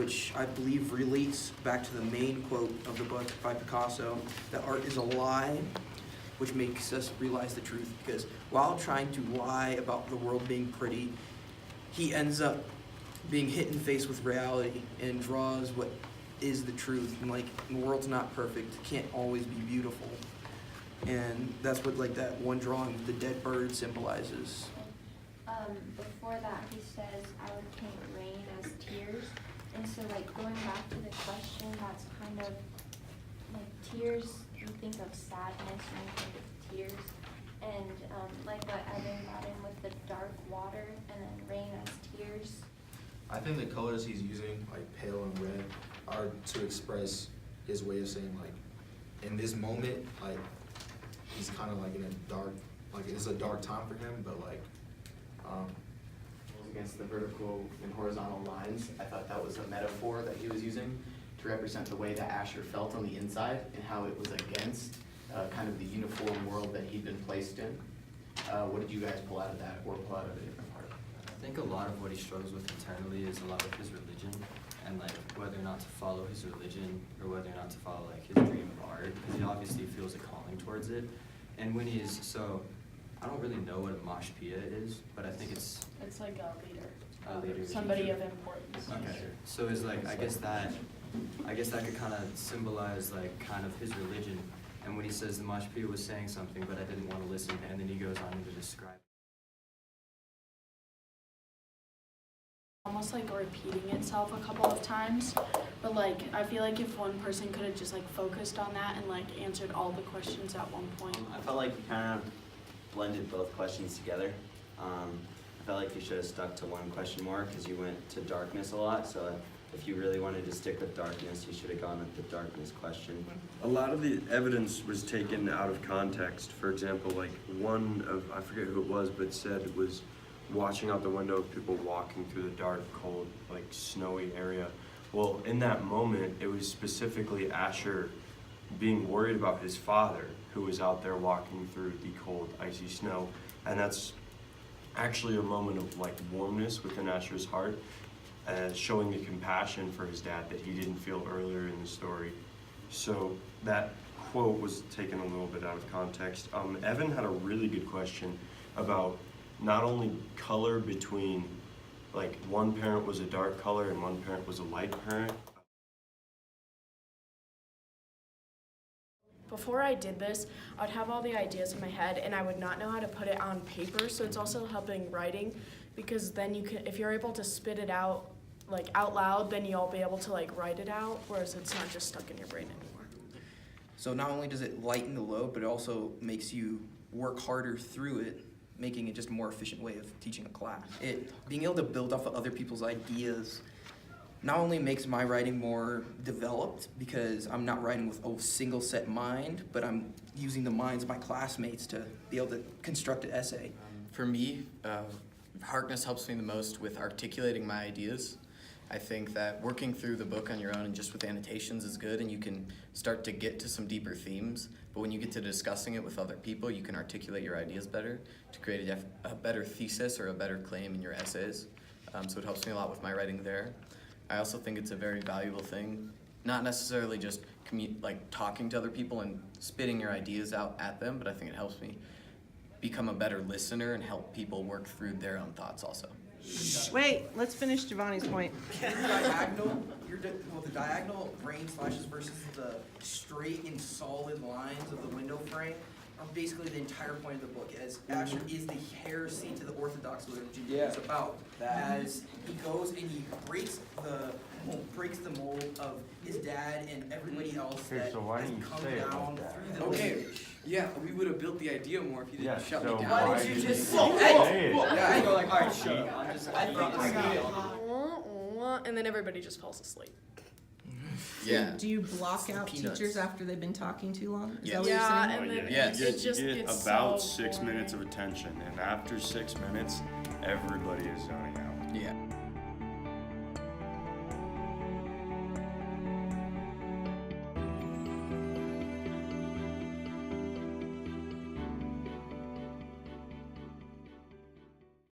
which I believe relates back to the main quote of the book by Picasso, that art is a lie, which makes us realize the truth, because while trying to lie about the world being pretty, he ends up being hit in the face with reality and draws what is the truth. And like, the world's not perfect, it can't always be beautiful. And that's what like that one drawing with the dead bird symbolizes. Before that, he says, I would paint rain as tears. And so like going back to the question, that's kind of like tears, you think of sadness and you think of tears. And like what Evan got in with the dark water and then rain as tears. I think the colors he's using, like pale and red, are to express his way of saying like, in this moment, like he's kind of like in a dark, like it's a dark time for him, but like, against the vertical and horizontal lines. I thought that was a metaphor that he was using to represent the way that Asher felt on the inside and how it was against kind of the uniform world that he'd been placed in. What did you guys pull out of that, or pull out of a different part? I think a lot of what he struggles with internally is a lot of his religion, and like whether or not to follow his religion or whether or not to follow like his dream of art, because he obviously feels a calling towards it. And when he is, so I don't really know what a mosh pia is, but I think it's like a leader. Leader, Somebody teacher. of importance. Okay. So it's like I guess that could kind of symbolize like kind of his religion. And when he says the mosh pia was saying something, but I didn't want to listen, and then he goes on to describe. Almost like repeating itself a couple of times, but like I feel like if one person could have just like focused on that and like answered all the questions at one point. I felt like you kind of blended both questions together. I felt like you should have stuck to one question more because you went to darkness a lot. So if you really wanted to stick with darkness, you should have gone with the darkness question. A lot of the evidence was taken out of context. For example, like one of, I forget who it was, but said it was watching out the window of people walking through the dark, cold, like snowy area. Well, in that moment, it was specifically Asher being worried about his father, who was out there walking through the cold, icy snow. And that's actually a moment of like warmness within Asher's heart, showing the compassion for his dad that he didn't feel earlier in the story. So that quote was taken a little bit out of context. Evan had a really good question about not only color between, like one parent was a dark color and one parent was a light parent. Before I did this, I would have all the ideas in my head and I would not know how to put it on paper, so it's also helping writing, because then you can, if you're able to spit it out like out loud, then you'll be able to like write it out, whereas it's not just stuck in your brain anymore. So not only does it lighten the load, but it also makes you work harder through it, making it just a more efficient way of teaching a class. Being able to build off of other people's ideas not only makes my writing more developed, because I'm not writing with a single set mind, but I'm using the minds of my classmates to be able to construct an essay. For me, Harkness helps me the most with articulating my ideas. I think that working through the book on your own and just with annotations is good, and you can start to get to some deeper themes, but when you get to discussing it with other people, you can articulate your ideas better to create a better thesis or a better claim in your essays. So it helps me a lot with my writing there. I also think it's a very valuable thing, not necessarily just like talking to other people and spitting your ideas out at them, but I think it helps me become a better listener and help people work through their own thoughts also. Wait, let's finish Giovanni's point. The diagonal rain slashes versus the straight and solid lines of the window frame are basically the entire point of the book, as Asher is the heresy to the Orthodox religion. It's about as he goes and he breaks the mold of his dad and everybody else that so why has didn't you come say it down like that? through the Okay. lineage. Yeah, we would have built the idea more if you didn't shut me down. Why did you just say it? I go like, all right, shut up. I'm just, And then everybody just falls asleep. Yeah. Do you block out Peanuts. teachers after they've been talking too long? Is Yes. that what you're Yeah, saying? and then Yes. it just You get gets about so 6 boring. minutes of attention, and after 6 minutes, everybody is zoning out. Yeah.